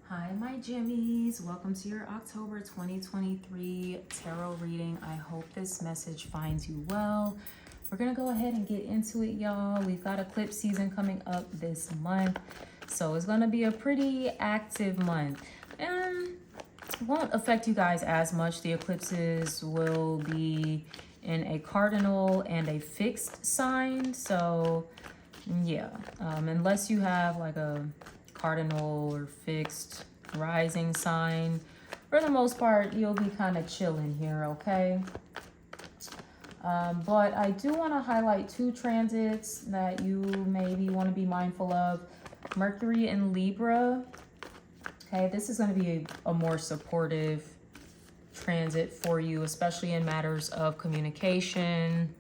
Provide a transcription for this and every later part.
Hi, my Jimmies. Welcome to your October 2023 tarot reading. I hope this message finds you well. We're going to go ahead and get into it, y'all. We've got eclipse season coming up this month, so it's going to be a pretty active month. It won't affect you guys as much. The eclipses will be in a cardinal and a fixed sign, so yeah, unless you have like a cardinal or fixed rising sign, for the most part you'll be kind of chilling here, okay? But I do want to highlight two transits that you maybe want to be mindful of. Mercury in Libra. Okay, this is going to be a more supportive transit for you, especially in matters of communication,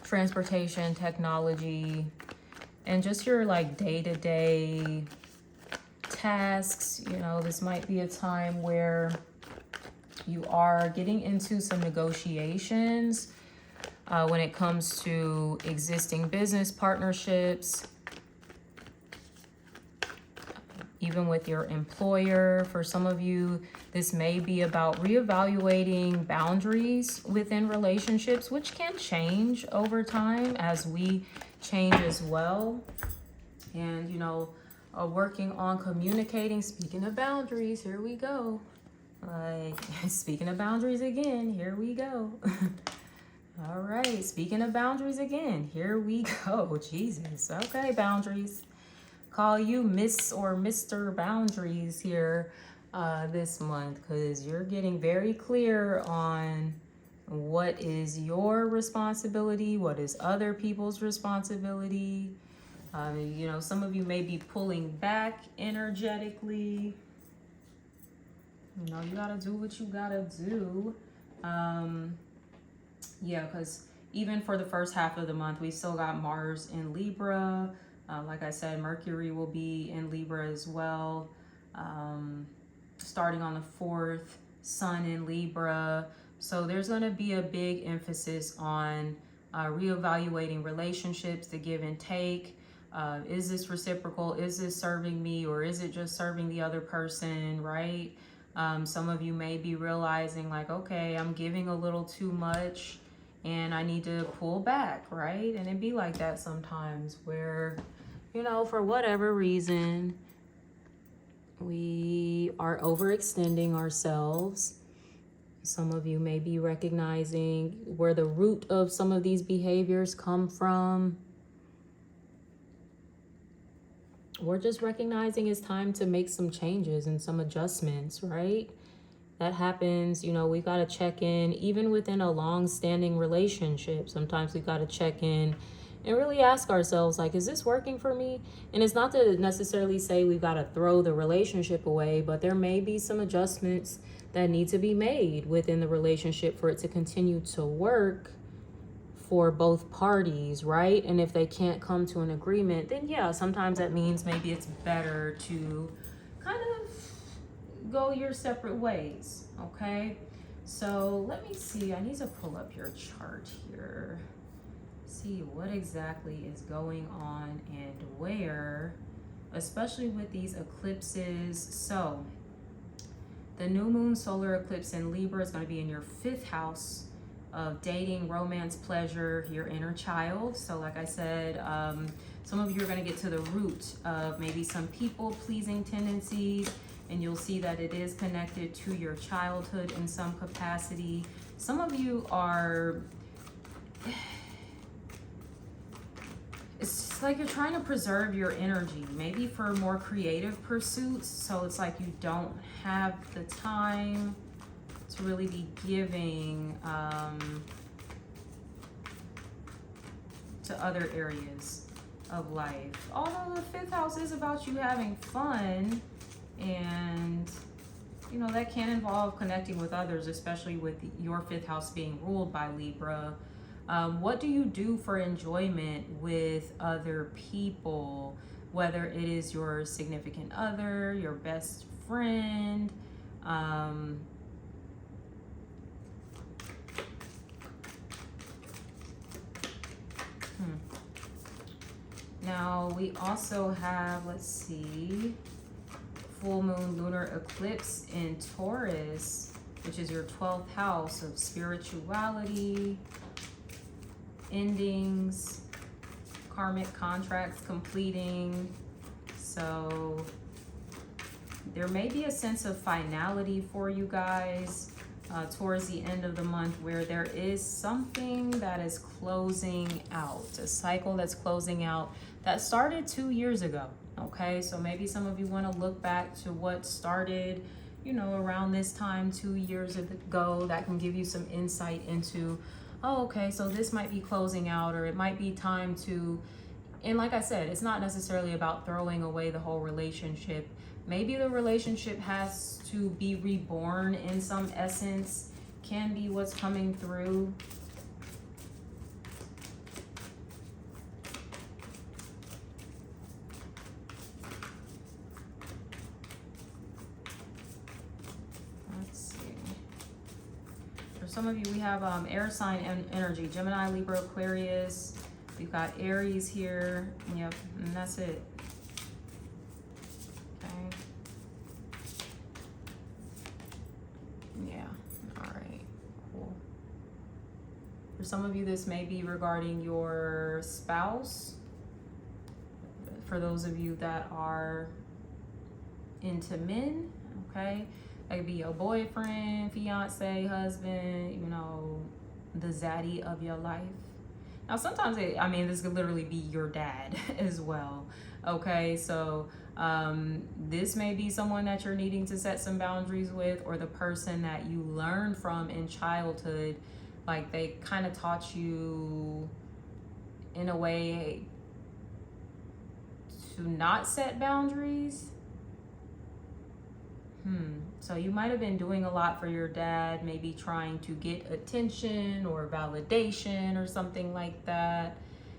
transportation, technology, and just your like day-to-day tasks. You know, this might be a time where you are getting into some negotiations when it comes to existing business partnerships, even with your employer. For some of you, this may be about reevaluating boundaries within relationships, which can change over time as we change as well. And, you know, working on communicating. Speaking of boundaries, here we go. Like, speaking of boundaries again, here we go. All right, speaking of boundaries again, here we go. Jesus. Okay, boundaries. Call you Miss or Mr. Boundaries here this month, because you're getting very clear on what is your responsibility, what is other people's responsibility. You know, some of you may be pulling back energetically. You know, you gotta do what you gotta do. Yeah, because even for the first half of the month, we still got Mars in Libra. Like I said, Mercury will be in Libra as well. Starting on the 4th, Sun in Libra. So there's going to be a big emphasis on reevaluating relationships, the give and take. Is this reciprocal? Is this serving me, or is it just serving the other person, right? Some of you may be realizing like, okay, I'm giving a little too much and I need to pull back, right? And it be like that sometimes where, you know, for whatever reason, we are overextending ourselves. Some of you may be recognizing where the root of some of these behaviors come from. We're just recognizing it's time to make some changes and some adjustments, right? That happens, you know, we got to check in even within a long-standing relationship. Sometimes we got to check in and really ask ourselves, like, is this working for me? And it's not to necessarily say we've got to throw the relationship away, but there may be some adjustments that need to be made within the relationship for it to continue to work for both parties, right? And if they can't come to an agreement, then yeah, sometimes that means maybe it's better to kind of go your separate ways, okay? So let me see, I need to pull up your chart here. See what exactly is going on and where, especially with these eclipses. So the new moon solar eclipse in Libra is going to be in your 5th house of dating, romance, pleasure, your inner child. So like I said, some of you are going to get to the root of maybe some people pleasing tendencies, and you'll see that it is connected to your childhood in some capacity. Some of you are, it's like you're trying to preserve your energy, maybe for more creative pursuits. So it's like you don't have the time to really be giving to other areas of life. Although the 5th house is about you having fun, and you know, that can involve connecting with others, especially with your 5th house being ruled by Libra. What do you do for enjoyment with other people? Whether it is your significant other, your best friend, Now we also have, let's see, full moon lunar eclipse in Taurus, which is your 12th house of spirituality, endings, karmic contracts completing. So there may be a sense of finality for you guys towards the end of the month, where there is something that is closing out, a cycle that's closing out that started 2 years ago. Okay, so maybe some of you want to look back to what started, you know, around this time 2 years ago. That can give you some insight into, oh, okay, so this might be closing out, or it might be time to, and like I said, it's not necessarily about throwing away the whole relationship. Maybe the relationship has to be reborn in some essence, can be what's coming through. Let's see. For some of you, we have air sign energy, Gemini, Libra, Aquarius. We've got Aries here. Yep, and that's it. For some of you, this may be regarding your spouse. For those of you that are into men, okay? That could be your boyfriend, fiance, husband, you know, the zaddy of your life. Now, sometimes, this could literally be your dad as well, okay? So this may be someone that you're needing to set some boundaries with, or the person that you learned from in childhood. Like they kind of taught you in a way to not set boundaries. So you might have been doing a lot for your dad, maybe trying to get attention or validation or something like that.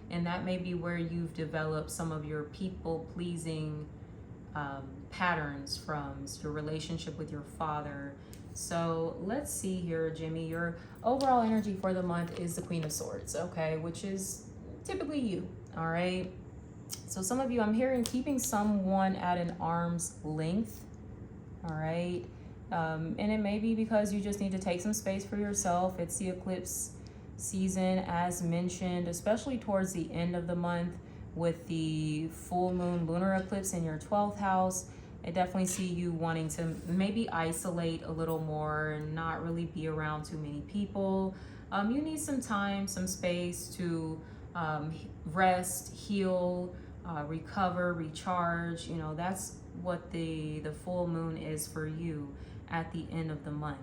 And that may be where you've developed some of your people-pleasing patterns from your relationship with your father. So let's see here, Jimmy. Your overall energy for the month is the Queen of Swords, okay? Which is typically you, all right? So some of you, I'm hearing keeping someone at an arm's length, all right? And it may be because you just need to take some space for yourself. It's the eclipse season, as mentioned, especially towards the end of the month with the full moon lunar eclipse in your 12th house. I definitely see you wanting to maybe isolate a little more and not really be around too many people. You need some time, some space to rest, heal, recover, recharge. You know, that's what the full moon is for you at the end of the month.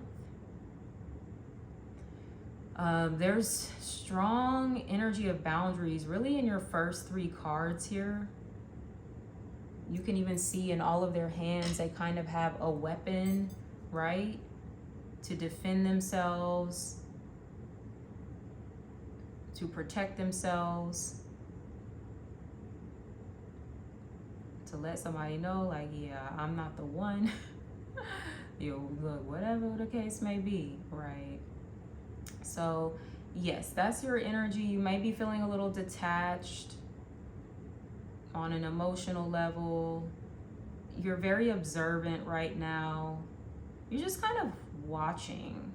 There's strong energy of boundaries really in your first 3 cards here. You can even see in all of their hands, they kind of have a weapon, right? To defend themselves, to protect themselves, to let somebody know, like, yeah, I'm not the one. You look, whatever the case may be, right? So, yes, that's your energy. You may be feeling a little detached on an emotional level. You're very observant right now. You're just kind of watching.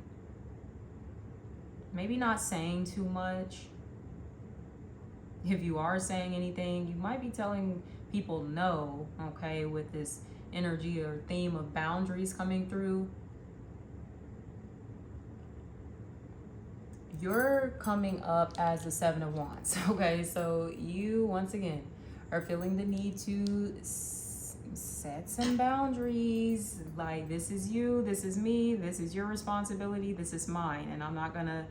Maybe not saying too much. If you are saying anything, you might be telling people no, okay, with this energy or theme of boundaries coming through. You're coming up as the 7 of Wands, okay? So you, once again, are feeling the need to set some boundaries. Like, this is you, this is me, this is your responsibility, this is mine, and I'm not gonna,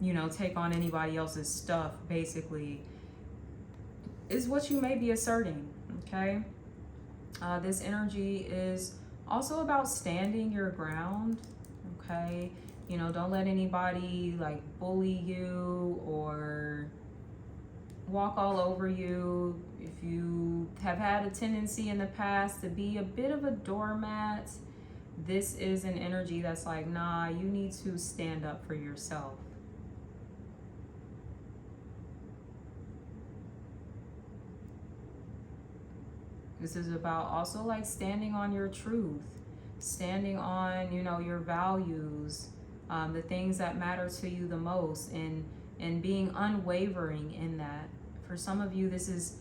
you know, take on anybody else's stuff, basically, is what you may be asserting, okay? This energy is also about standing your ground, okay? You know, don't let anybody like bully you or walk all over you. If you have had a tendency in the past to be a bit of a doormat, this is an energy that's like, nah, you need to stand up for yourself. This is about also like standing on your truth, standing on, you know, your values, the things that matter to you the most, and being unwavering in that. For some of you, this is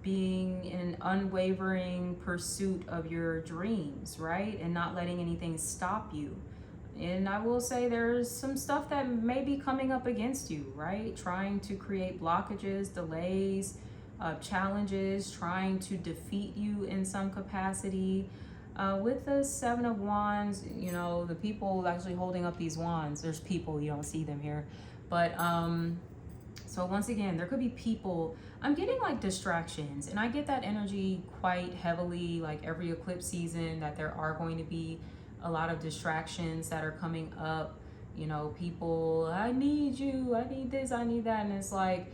being in an unwavering pursuit of your dreams, right? And not letting anything stop you. And I will say there's some stuff that may be coming up against you, right? Trying to create blockages, delays, challenges, trying to defeat you in some capacity. With the Seven of Wands, you know, the people actually holding up these wands, there's people, you don't see them here. But so once again, there could be people, I'm getting like distractions, and I get that energy quite heavily, like every eclipse season, that there are going to be a lot of distractions that are coming up. You know, people, I need you, I need this, I need that. And it's like,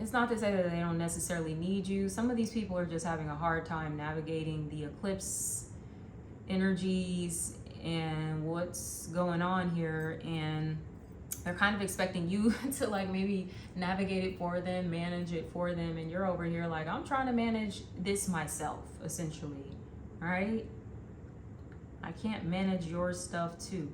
it's not to say that they don't necessarily need you. Some of these people are just having a hard time navigating the eclipse energies and what's going on here. And they're kind of expecting you to like maybe navigate it for them, manage it for them. And you're over here like, I'm trying to manage this myself, essentially. All right? I can't manage your stuff too.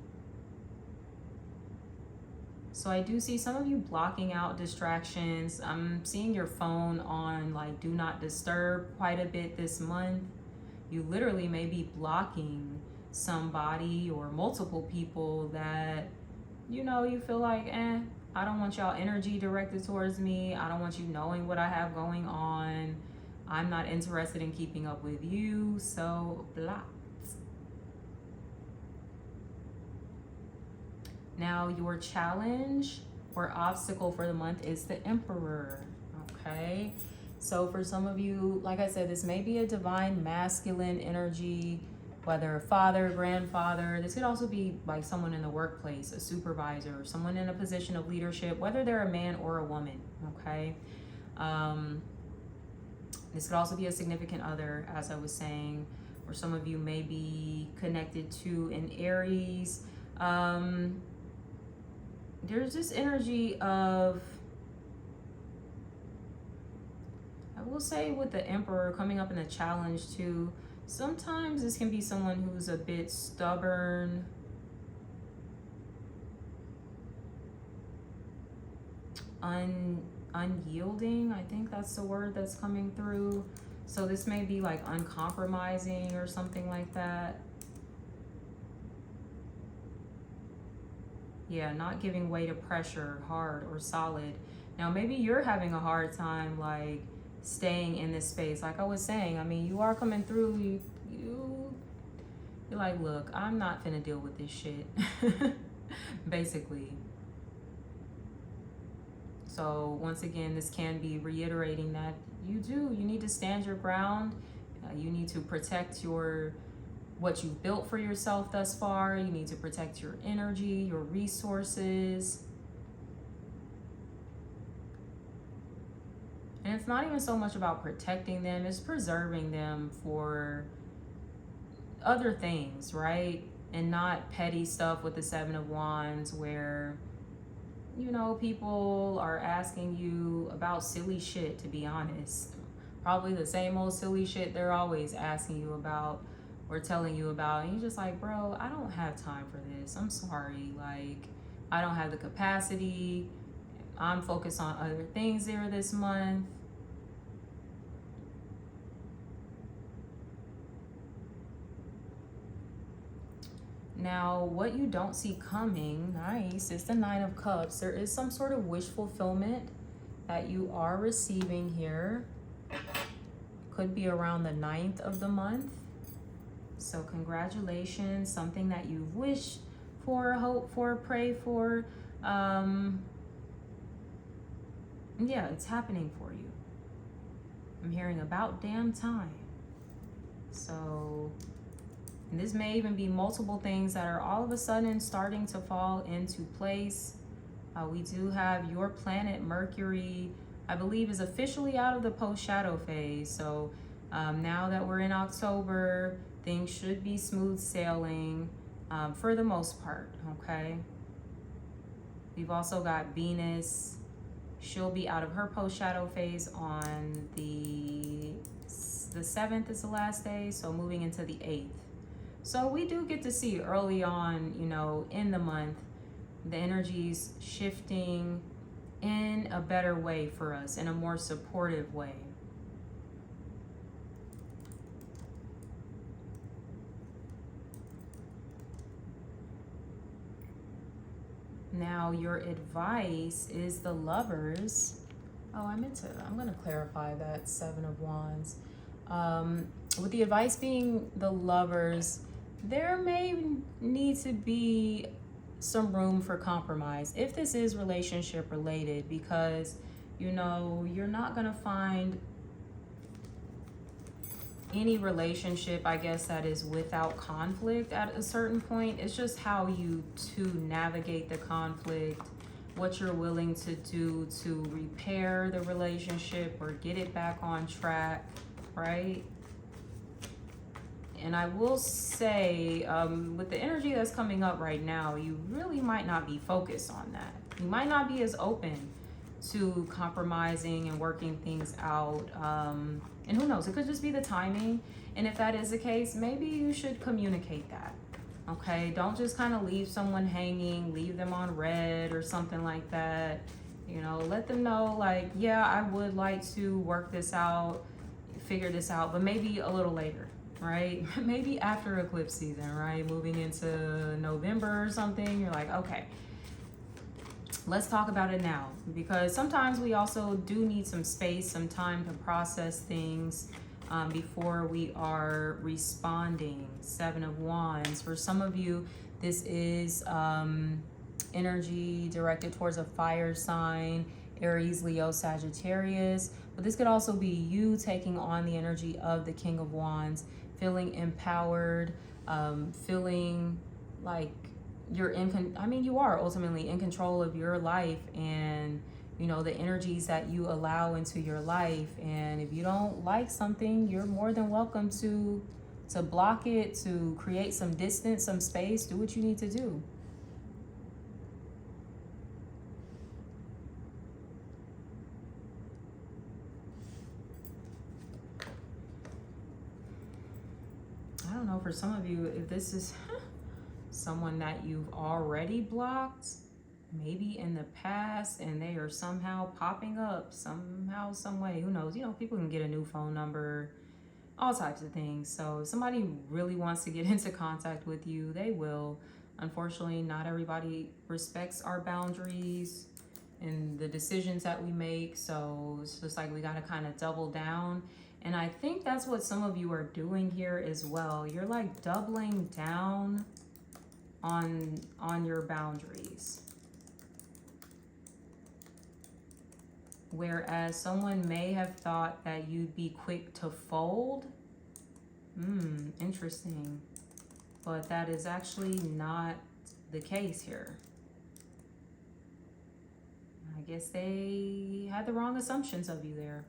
So I do see some of you blocking out distractions. I'm seeing your phone on like do not disturb quite a bit this month. You literally may be blocking somebody or multiple people that, you know, you feel like, I don't want y'all energy directed towards me. I don't want you knowing what I have going on. I'm not interested in keeping up with you, so blocked. Now your challenge or obstacle for the month is the Emperor, okay? So for some of you, like I said, this may be a divine masculine energy, whether father, grandfather. This could also be like someone in the workplace, a supervisor, someone in a position of leadership, whether they're a man or a woman, okay? This could also be a significant other, as I was saying, or some of you may be connected to an Aries. There's this energy of, I will say with the Emperor coming up in a challenge too, sometimes this can be someone who's a bit stubborn, unyielding. I think that's the word that's coming through. So this may be like uncompromising or something like that. Yeah, not giving way to pressure, hard or solid. Now, maybe you're having a hard time, like, staying in this space. Like I was saying, I mean, you are coming through, you're like, look, I'm not finna deal with this shit, basically. So, once again, this can be reiterating that you need to stand your ground. You need to protect what you've built for yourself thus far. You need to protect your energy, your resources. And it's not even so much about protecting them, it's preserving them for other things, right? And not petty stuff with the Seven of Wands where, you know, people are asking you about silly shit, to be honest. Probably the same old silly shit they're always asking you about or telling you about, and you're just like, bro, I don't have time for this. I'm sorry. Like, I don't have the capacity. I'm focused on other things there this month. Now, what you don't see coming, nice, is the Nine of Cups. There is some sort of wish fulfillment that you are receiving here. Could be around the 9th of the month. So congratulations, something that you've wished for, hoped for, prayed for. Yeah, it's happening for you. I'm hearing about damn time. So, and this may even be multiple things that are all of a sudden starting to fall into place. We do have your planet Mercury, I believe, is officially out of the post-shadow phase. So now that we're in October, things should be smooth sailing for the most part, okay? We've also got Venus. She'll be out of her post-shadow phase on the the 7th is the last day, so moving into the 8th. So we do get to see early on, you know, in the month, the energies shifting in a better way for us, in a more supportive way. Now, your advice is the Lovers. Oh, I'm going to clarify that 7 of Wands. With the advice being the Lovers, there may need to be some room for compromise if this is relationship related, because, you know, you're not going to find any relationship, I guess, that is without conflict at a certain point. It's just how you two navigate the conflict, what you're willing to do to repair the relationship or get it back on track, right? And I will say, with the energy that's coming up right now, you really might not be focused on that. You might not be as open to compromising and working things out. And who knows, it could just be the timing. And if that is the case, maybe you should communicate that. Okay, don't just kind of leave someone hanging, leave them on red or something like that. You know, let them know, like, yeah, I would like to work this out, figure this out, but maybe a little later, right? Maybe after eclipse season, right? Moving into November or something, you're like, okay, let's talk about it now. Because sometimes we also do need some space, some time to process things before we are responding. 7 of Wands. For some of you, this is energy directed towards a fire sign, Aries, Leo, Sagittarius. But this could also be you taking on the energy of the King of Wands, feeling empowered, feeling like you're you are ultimately in control of your life, and you know, the energies that you allow into your life. And if you don't like something, you're more than welcome to block it, to create some distance, some space, do what you need to do. I don't know, for some of you, if this is someone that you've already blocked, maybe in the past, and they are somehow popping up somehow, some way, who knows, you know, people can get a new phone number, all types of things. So if somebody really wants to get into contact with you, they will. Unfortunately, not everybody respects our boundaries and the decisions that we make, so it's just like we got to kind of double down. And I think that's what some of you are doing here as well. You're like doubling down on your boundaries. Whereas someone may have thought that you'd be quick to fold. Interesting. But that is actually not the case here. I guess they had the wrong assumptions of you there.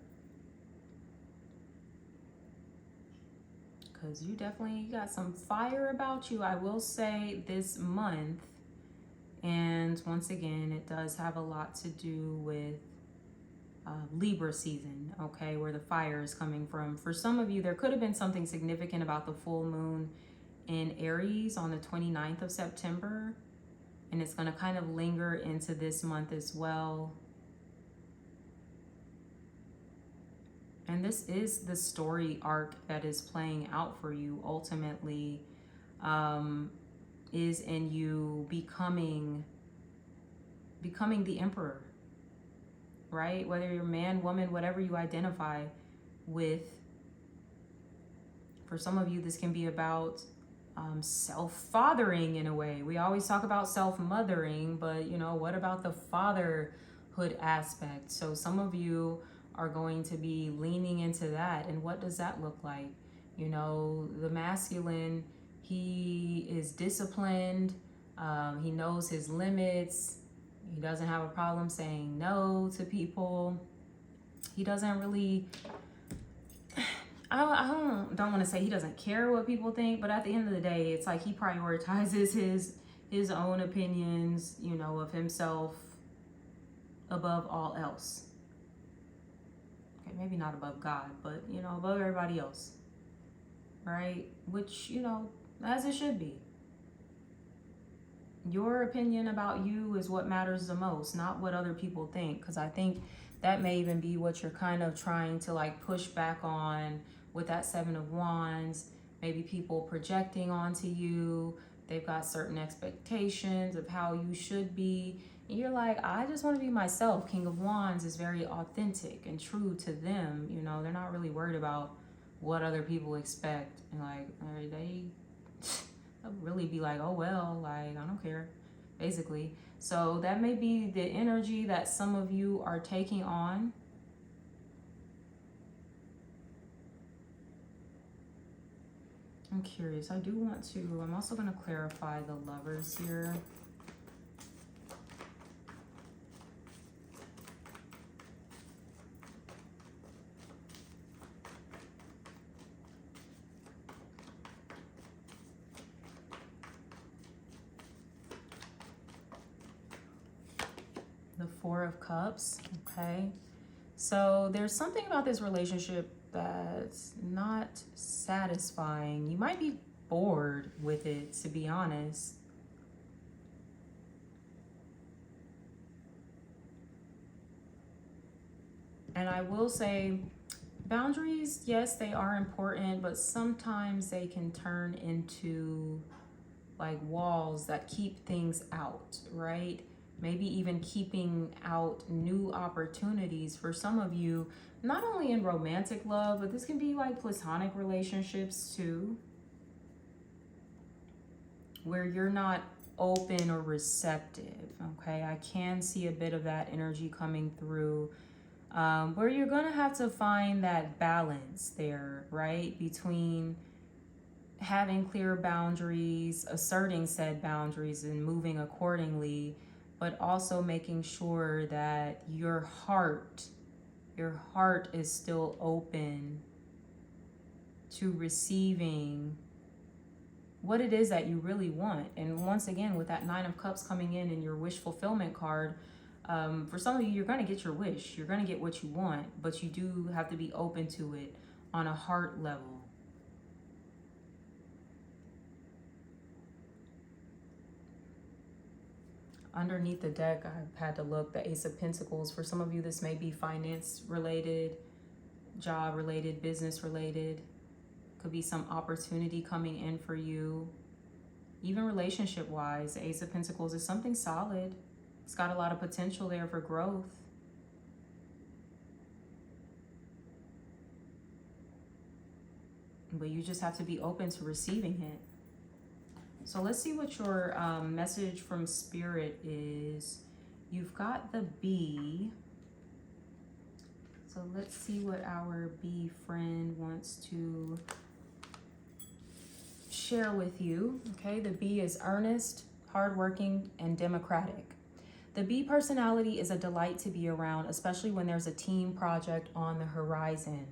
Because you definitely got some fire about you, I will say, this month. And once again, it does have a lot to do with Libra season, okay, where the fire is coming from. For some of you, there could have been something significant about the full moon in Aries on the 29th of September. And it's going to kind of linger into this month as well. And this is the story arc that is playing out for you ultimately, is in you becoming the emperor, right? Whether you're man, woman, whatever you identify with. For some of you, this can be about self-fathering in a way. We always talk about self-mothering, but you know, what about the fatherhood aspect? So some of you are going to be leaning into that. And what does that look like? You know, the masculine, he is disciplined. He knows his limits. He doesn't have a problem saying no to people. He doesn't really, I don't want to say he doesn't care what people think, but at the end of the day, it's like he prioritizes his own opinions, you know, of himself above all else. okay, maybe not above God, but, you know, above everybody else, right? Which, you know, as it should be. Your opinion about you is what matters the most, not what other people think. Because I think that may even be what you're kind of trying to like push back on with that Seven of Wands. Maybe people projecting onto you. They've got certain expectations of how you should be. And you're like, I just want to be myself. King of Wands is very authentic and true to them. You know, they're not really worried about what other people expect. And like, they I'll really be like, oh well, like I don't care, basically. So that may be the energy that some of you are taking on. I'm curious. I do want to, I'm also going to clarify the Lovers here. The Four of Cups, okay? So there's something about this relationship that's not satisfying. You might be bored with it, to be honest. And I will say, boundaries, yes, they are important, but sometimes they can turn into like walls that keep things out, right? Maybe even keeping out new opportunities for some of you, not only in romantic love, but this can be like platonic relationships too, where you're not open or receptive, okay? I can see a bit of that energy coming through, where you're gonna have to find that balance there, right? Between having clear boundaries, asserting said boundaries and moving accordingly, but also making sure that your heart is still open to receiving what it is that you really want. And once again, with that Nine of Cups coming in and your wish fulfillment card, for some of you, you're going to get your wish. You're going to get what you want, but you do have to be open to it on a heart level. Underneath the deck, I've had to look, the Ace of Pentacles. For some of you, this may be finance related, job related, business related. Could be some opportunity coming in for you. Even relationship wise, the Ace of Pentacles is something solid. It's got a lot of potential there for growth. But you just have to be open to receiving it. So let's see what your message from Spirit is. You've got the bee. So let's see what our bee friend wants to share with you. Okay, the bee is earnest, hardworking, and democratic. The bee personality is a delight to be around, especially when there's a team project on the horizon.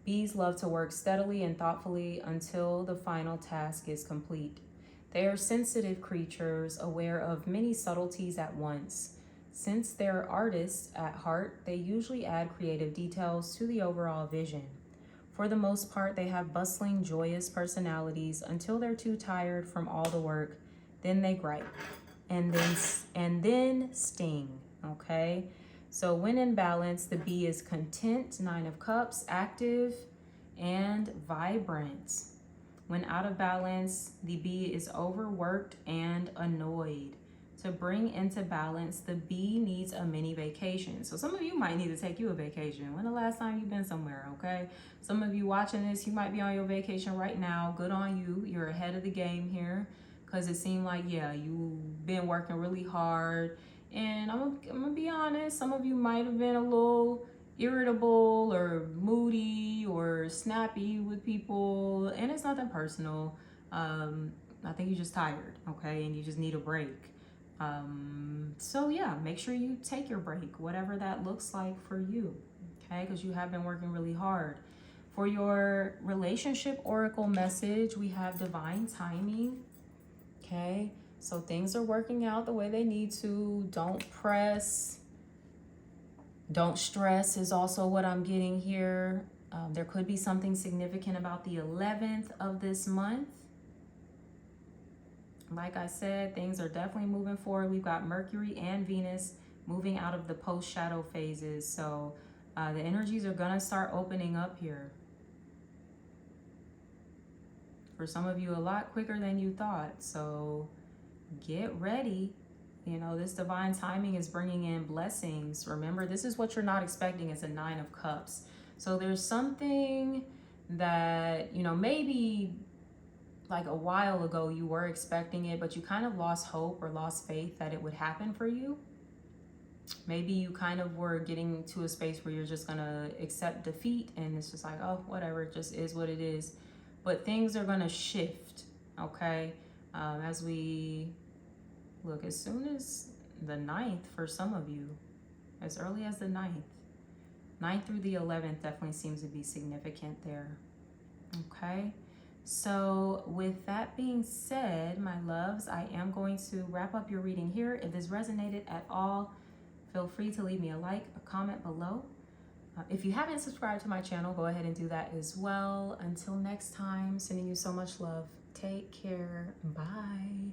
Bees love to work steadily and thoughtfully until the final task is complete. They are sensitive creatures, aware of many subtleties at once. Since they're artists at heart, they usually add creative details to the overall vision. For the most part, they have bustling, joyous personalities until they're too tired from all the work. Then they gripe and then sting, okay? So when in balance, the bee is content, Nine of Cups, active and vibrant. When out of balance, the bee is overworked and annoyed. To bring into balance, the bee needs a mini vacation. So some of you might need to take you a vacation. When the last time you've been somewhere, okay? Some of you watching this, you might be on your vacation right now. Good on you. You're ahead of the game here, because it seemed like, yeah, you've been working really hard. And I'm gonna be honest, some of you might have been a little irritable or moody or snappy with people, and it's nothing personal. I think you're just tired, okay, and you just need a break. So yeah, make sure you take your break, whatever that looks like for you, okay, because you have been working really hard. For your relationship oracle message, we have divine timing, okay, so things are working out the way they need to. Don't press. Don't stress is also what I'm getting here. There could be something significant about the 11th of this month. Like I said, things are definitely moving forward. We've got Mercury and Venus moving out of the post-shadow phases. So the energies are going to start opening up here. For some of you, a lot quicker than you thought. So get ready. You know, this divine timing is bringing in blessings. Remember, this is what you're not expecting. It's a 9 of Cups. So there's something that, you know, maybe like a while ago you were expecting it, but you kind of lost hope or lost faith that it would happen for you. Maybe you kind of were getting to a space where you're just going to accept defeat and it's just like, oh, whatever, it just is what it is. But things are going to shift, okay? As we look, as soon as the 9th for some of you, as early as the 9th through the 11th definitely seems to be significant there, okay? So with that being said, my loves, I am going to wrap up your reading here. If this resonated at all, feel free to leave me a like, a comment below. If you haven't subscribed to my channel, go ahead and do that as well. Until next time, sending you so much love. Take care. Bye.